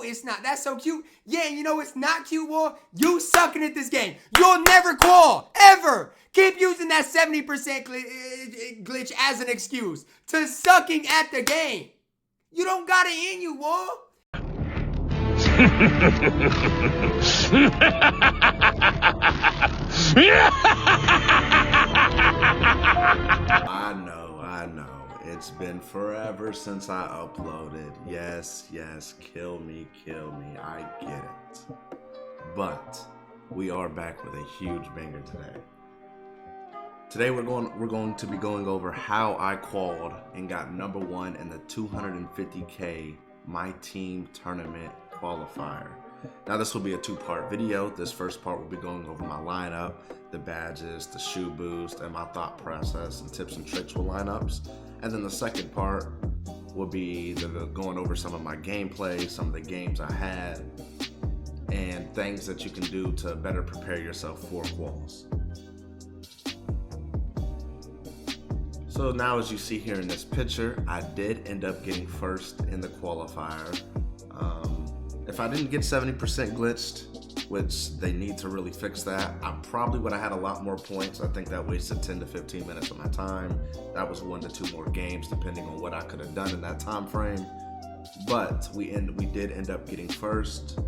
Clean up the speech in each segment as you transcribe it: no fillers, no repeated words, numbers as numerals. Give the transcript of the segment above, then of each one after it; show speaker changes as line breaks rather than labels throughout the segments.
it's not. That's so cute. Yeah, you know it's not cute, boy. You sucking at this game. You'll never qual, ever. Keep using that 70% glitch as an excuse to sucking at the game. You don't got it in you, boy.
I know. It's been forever since I uploaded. Yes, kill me. I get it. But we are back with a huge banger today. Today we're going to be going over how I qualified and got number 1 in the 250K Myteam tournament qualifier. Now this will be a 2-part video. This first part will be going over my lineup, the badges, the shoe boost, and my thought process and tips and tricks with lineups. And then the second part will be going over some of my gameplay, some of the games I had, and things that you can do to better prepare yourself for quals. So now, as you see here in this picture, I did end up getting first in the qualifier. If I didn't get 70% glitched, which they need to really fix that, I probably would have had a lot more points. I think that wasted 10 to 15 minutes of my time. That was 1 to 2 more games, depending on what I could have done in that time frame. But we did end up getting first.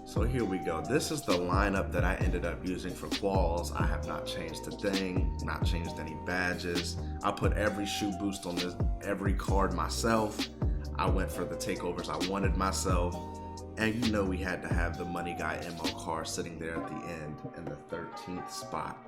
So here we go. This is the lineup that I ended up using for quals. I have not changed a thing, not changed any badges. I put every shoe boost on every card myself. I went for the takeovers I wanted myself. And you know we had to have the money guy MO card sitting there at the end in the 13th spot.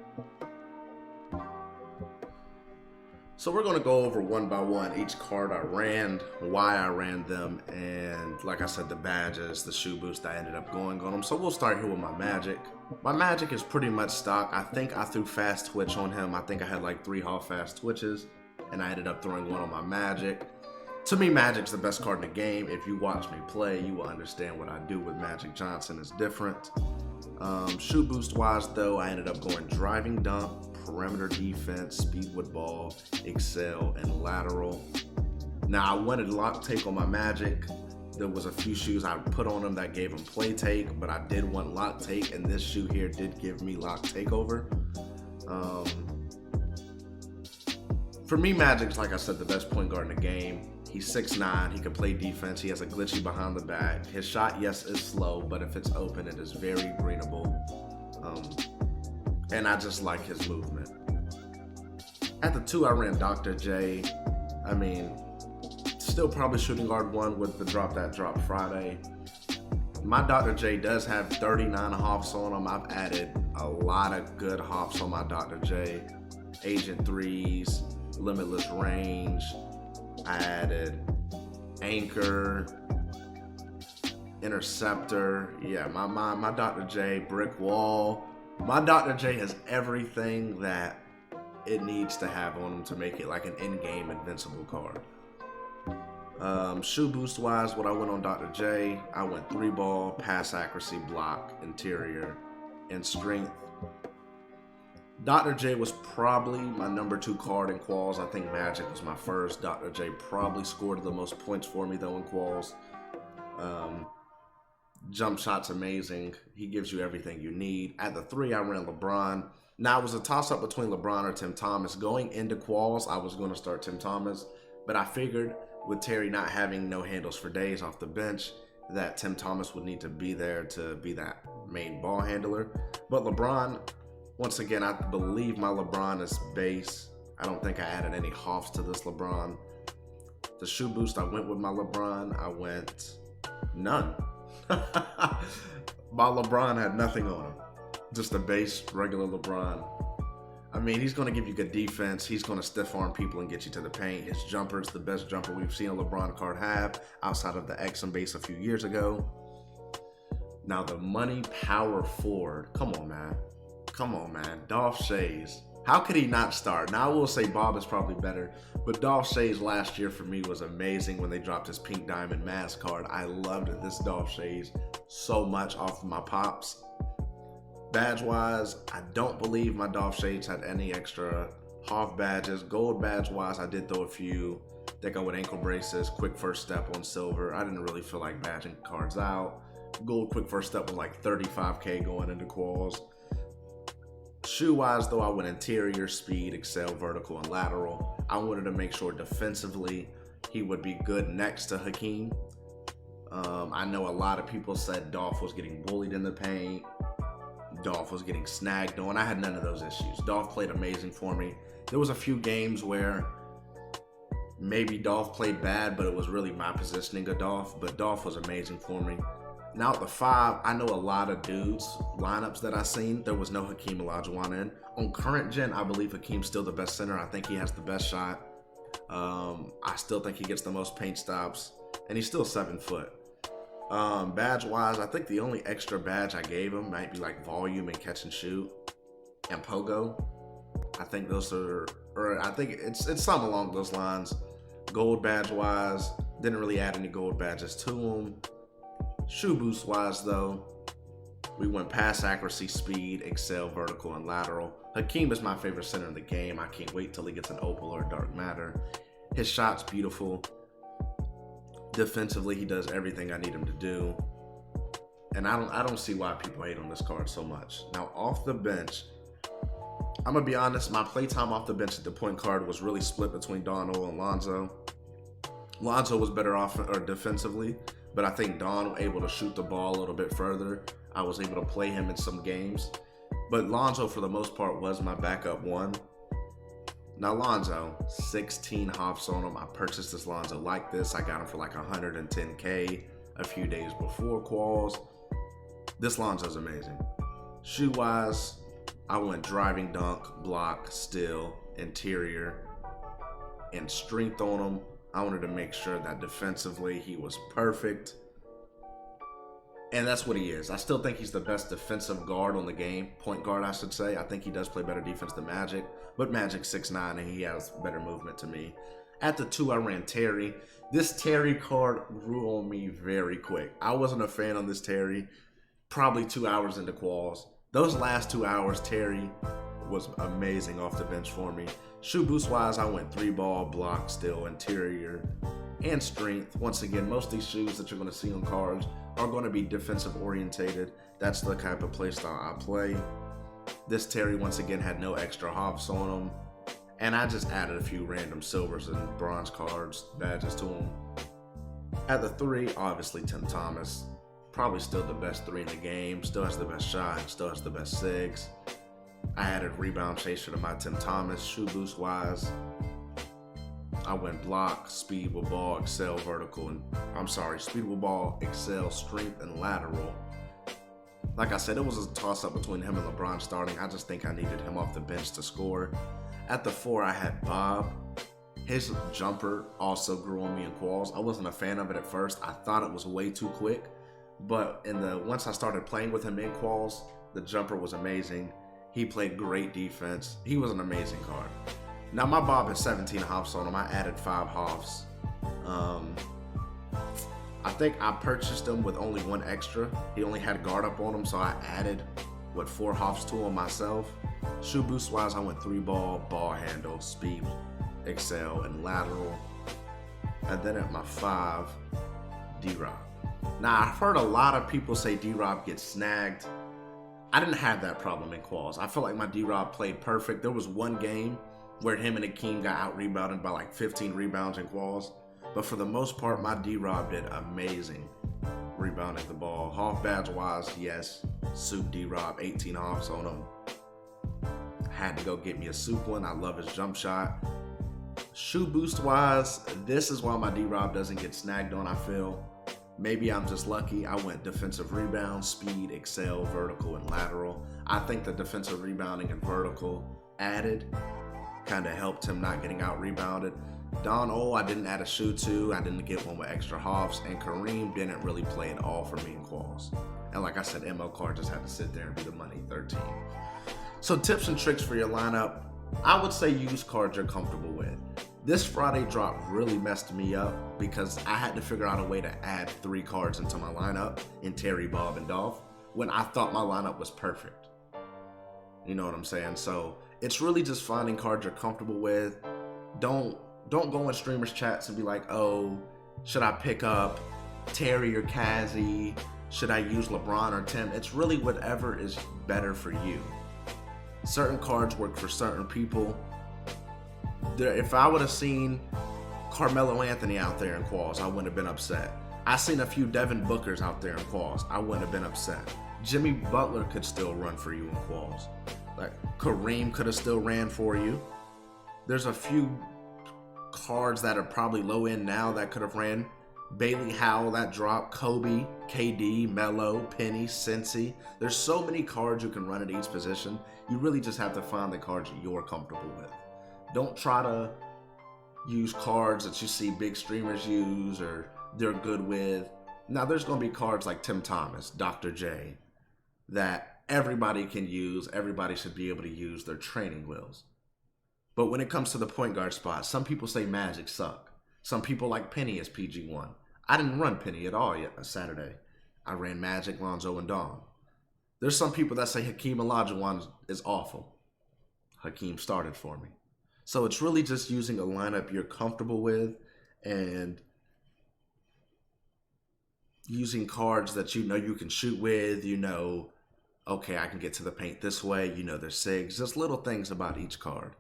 So we're going to go over one by one each card I ran, why I ran them, and like I said, the badges, the shoe boost I ended up going on them. So we'll start here with my magic. My magic is pretty much stock. I think I threw fast twitch on him. I think I had like 3 half fast twitches, and I ended up throwing 1 on my magic. To me, magic's the best card in the game. If you watch me play, you will understand what I do with Magic Johnson is different. Shoe boost wise though, I ended up going driving dunk, perimeter defense, speed with ball, excel, and lateral. Now I wanted lock take on my magic. There was a few shoes I put on them that gave him play take, but I did want lock take, and this shoe here did give me lock takeover. For me, Magic's, like I said, the best point guard in the game. He's 6'9", he can play defense, he has a glitchy behind the back. His shot, yes, is slow, but if it's open, it is very greenable. And I just like his movement. At the 2, I ran Dr. J. I mean, still probably shooting guard 1 with the drop that drop Friday. My Dr. J does have 39 hops on him. I've added a lot of good hops on my Dr. J. Agent 3s, limitless range. I added anchor, interceptor. Yeah, my Dr. J, brick wall. My Dr. J has everything that it needs to have on him to make it like an in-game invincible card. Shoe boost wise, what I went on Dr. J, I went 3-ball, pass accuracy, block, interior, and strength. Dr. J was probably my number 2 card in quals. I think Magic was my first. Dr. J probably scored the most points for me though in quals. Jump shot's amazing. He gives you everything you need. At the 3, I ran LeBron. Now it was a toss-up between LeBron or Tim Thomas. Going into quals, I was going to start Tim Thomas, but I figured with Terry not having no handles for days off the bench, that Tim Thomas would need to be there to be that main ball handler. But LeBron, once again, I believe my LeBron is base. I don't think I added any hops to this LeBron. The shoe boost, I went with my LeBron. I went none. My LeBron had nothing on him. Just a base, regular LeBron. I mean, he's going to give you good defense. He's going to stiff arm people and get you to the paint. His jumper's the best jumper we've seen a LeBron card have outside of the Exum base a few years ago. Now the money power forward. Come on, man. Come on, man. Dolph Shays. How could he not start? Now, I will say Bob is probably better, but Dolph Shays last year for me was amazing when they dropped his Pink Diamond Mask card. I loved this Dolph Shays so much off of my pops. Badge-wise, I don't believe my Dolph Shays had any extra half badges. Gold badge-wise, I did throw a few. They go with ankle braces, quick first step on silver. I didn't really feel like badging cards out. Gold quick first step was like 35K going into quals. Shoe-wise, though, I went interior, speed, excel, vertical, and lateral. I wanted to make sure defensively he would be good next to Hakeem. I know a lot of people said Dolph was getting bullied in the paint. Dolph was getting snagged on. I had none of those issues. Dolph played amazing for me. There was a few games where maybe Dolph played bad, but it was really my positioning of Dolph. But Dolph was amazing for me. Now at the 5, I know a lot of dudes lineups that I seen. There was no Hakeem Olajuwon in. On current gen, I believe Hakeem's still the best center. I think he has the best shot. I still think he gets the most paint stops, and he's still 7 foot. Badge wise, I think the only extra badge I gave him might be like volume and catch and shoot and pogo. I think those are, or I think it's something along those lines. Gold badge wise, didn't really add any gold badges to him. Shoe boost wise though, we went pass accuracy, speed, excel, vertical, and lateral. Hakeem is my favorite center in the game. I can't wait till he gets an opal or a dark matter. His shot's beautiful. Defensively, he does everything I need him to do. And I don't see why people hate on this card so much. Now, off the bench, I'm gonna be honest, my playtime off the bench at the point guard was really split between Donald and Lonzo. Lonzo was better off or defensively, but I think Don was able to shoot the ball a little bit further. I was able to play him in some games. But Lonzo, for the most part, was my backup one. Now Lonzo, 16 hops on him. I purchased this Lonzo like this. I got him for like 110K a few days before quals. This Lonzo's amazing. Shoe-wise, I went driving dunk, block, steal, interior, and strength on him. I wanted to make sure that defensively he was perfect. And that's what he is. I still think he's the best defensive guard on the game. Point guard, I should say. I think he does play better defense than Magic. But Magic's 6'9", and he has better movement to me. At the 2, I ran Terry. This Terry card grew on me very quick. I wasn't a fan of this Terry. Probably 2 hours into quals. Those last 2 hours, Terry was amazing off the bench for me. Shoe boost wise, I went 3-ball, block, steal, interior, and strength. Once again, most of these shoes that you're going to see on cards are going to be defensive orientated. That's the type of play style I play. This Terry, once again, had no extra hops on him. And I just added a few random silvers and bronze cards, badges to him. At the 3, obviously Tim Thomas. Probably still the best 3 in the game. Still has the best shot. Still has the best sigs. I added rebound chaser to my Tim Thomas. Shoe boost wise, I went block, speed with ball, excel, vertical, and speed with ball, excel, strength, and lateral. Like I said, it was a toss-up between him and LeBron starting. I just think I needed him off the bench to score. At the 4, I had Bob. His jumper also grew on me in quals. I wasn't a fan of it at first. I thought it was way too quick. But once I started playing with him in quals, the jumper was amazing. He played great defense. He was an amazing card. Now my Bob has 17 hops on him. I added 5 hops. I think I purchased him with only 1 extra. He only had guard up on him, so I added 4 hops to him myself. Shoe boost wise, I went 3-ball, ball handle, speed, excel, and lateral. And then at my 5, D-Rob. Now I've heard a lot of people say D-Rob gets snagged. I didn't have that problem in quals. I feel like my D-Rob played perfect. There was one game where him and Hakeem got out-rebounded by like 15 rebounds in quals. But for the most part, my D-Rob did amazing rebounding the ball. Hoff badge-wise, yes. Soup D-Rob, 18 hoffs on him. Had to go get me a soup one. I love his jump shot. Shoe boost-wise, this is why my D-Rob doesn't get snagged on, I feel. Maybe I'm just lucky. I went defensive rebound, speed, excel, vertical, and lateral. I think the defensive rebounding and vertical added kind of helped him not getting out-rebounded. Don O, I didn't add a shoe to. I didn't get one with extra hoffs. And Kareem didn't really play at all for me in quals. And like I said, ML card just had to sit there and be the money 13. So tips and tricks for your lineup. I would say use cards you're comfortable with. This Friday drop really messed me up because I had to figure out a way to add 3 cards into my lineup in Terry, Bob, and Dolph when I thought my lineup was perfect. You know what I'm saying? So it's really just finding cards you're comfortable with. Don't Don't go in streamers chats and be like, oh, should I pick up Terry or Kazzy? Should I use LeBron or Tim? It's really whatever is better for you. Certain cards work for certain people. If I would have seen Carmelo Anthony out there in quals, I wouldn't have been upset. I seen a few Devin Bookers out there in quals, I wouldn't have been upset. Jimmy Butler could still run for you in quals. Like Kareem could have still ran for you. There's a few cards that are probably low end now that could have ran. Bailey Howell that dropped, Kobe, KD, Melo, Penny, Cincy. There's so many cards you can run at each position. You really just have to find the cards you're comfortable with. Don't try to use cards that you see big streamers use or they're good with. Now there's going to be cards like Tim Thomas, Dr. J, that everybody can use. Everybody should be able to use. Their training wheels. But when it comes to the point guard spot, some people say Magic suck. Some people like Penny as PG1. I didn't run Penny at all yet Saturday. I ran Magic, Lonzo, and Dom. There's some people that say Hakeem Olajuwon is awful. Hakeem started for me. So it's really just using a lineup you're comfortable with and using cards that you know you can shoot with. You know, okay, I can get to the paint this way. You know, there's SIGs. Just little things about each card.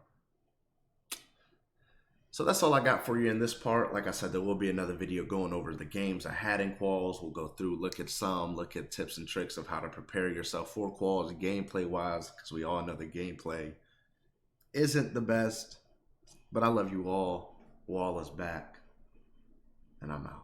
So that's all I got for you in this part. Like I said, there will be another video going over the games I had in quals. We'll go through, look at tips and tricks of how to prepare yourself for quals gameplay-wise, because we all know the gameplay isn't the best. But I love you all. Wall is back, and I'm out.